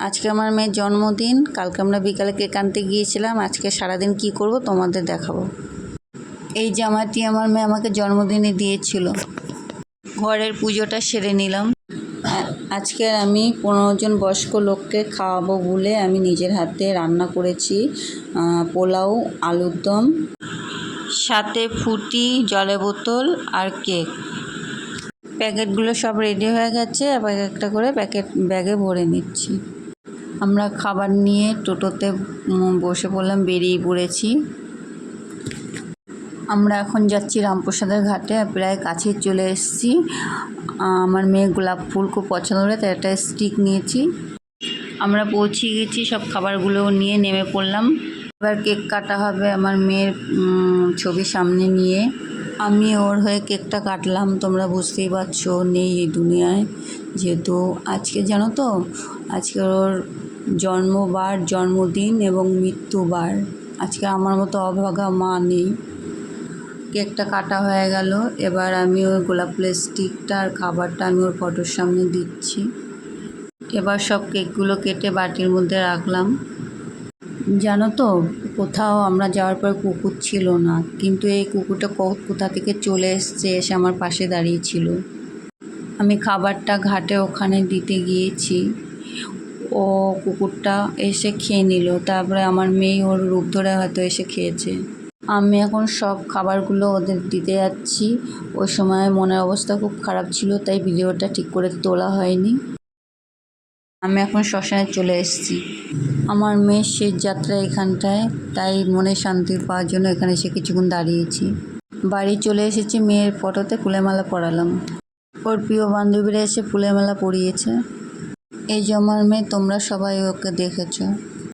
আজকে আমার মেয়ের জন্মদিন। কালকে আমরা বিকালে কেক আনতে গিয়েছিলাম। আজকে সারাদিন কি করব তোমাদের দেখাবো। এই জামাটি আমার মেয়ে আমাকে জন্মদিনে দিয়েছিল। ঘরের পুজোটা সেরে নিলাম। আজকে আমি 15 জন বয়স্ক লোককে খাওয়াবো বলে আমি নিজের হাতে রান্না করেছি পোলাও, আলুর দম, সাথে ফুটি, জলের বোতল আর কেক। প্যাকেটগুলো সব রেডি হয়ে গেছে, এবার একটা করে ব্যাগে ভরে নিচ্ছি। আমরা খাবার নিয়ে টোটোতে বসে পড়লাম, বেরিয়ে পড়েছি। আমরা এখন যাচ্ছি রামপ্রসাদের ঘাটে, প্রায় কাছে চলে এসেছি। আমার মেয়ে গোলাপ ফুল খুব পছন্দ করে, তাই একটা স্টিক নিয়েছি। আমরা পৌঁছে গেছি, সব খাবারগুলো নিয়ে নেমে পড়লাম। এবার কেক কাটা হবে আমার মেয়ের ছবি সামনে নিয়ে। আমি ওর হয়ে কেকটা কাটলাম। তোমরা বুঝতেই পারছো নেই এই দুনিয়ায়, যেহেতু আজকে জানো তো আজকে ওর জন্মবার, জন্মদিন এবং মৃত্যুবার। আজকে আমার মতো অভাগা মা নেই। কেকটা কাটা হয়ে গেল। এবার আমি ওই গোলাপ ফুলের স্টিকটা আর খাবারটা আমি ওর ফটোর সামনে দিচ্ছি। এবার সব কেকগুলো কেটে বাটির মধ্যে রাখলাম। জানো তো কোথাও আমরা যাওয়ার পর কুকুর ছিল না, কিন্তু এই কুকুরটা কোথা থেকে চলে এসছে, এসে আমার পাশে দাঁড়িয়েছিল। আমি খাবারটা ঘাটে ওখানে দিতে গিয়েছি, ও কুকুরটা এসে খেয়ে নিল। তারপরে আমার মেয়ে ওর রূপ ধরে হয়তো এসে খেয়েছে। আমি এখন সব খাবারগুলো ওদের দিতে যাচ্ছি। ওই সময় মনের অবস্থা খুব খারাপ ছিল, তাই ভিডিওটা ঠিক করে তোলা হয়নি। আমি এখন শ্মশানে চলে এসেছি। আমার মেয়ের শেষ যাত্রা এখানটায়, তাই মনে শান্তি পাওয়ার জন্য এখানে এসে কিছুক্ষণ দাঁড়িয়েছি। বাড়ি চলে এসেছি, মেয়ের ফটোতে ফুলের মালা পরালাম। ওর প্রিয় বান্ধবীরা এসে ফুলের মালা পরিয়েছে। এই যে আমার মেয়ে, তোমরা সবাই ওকে দেখেছো।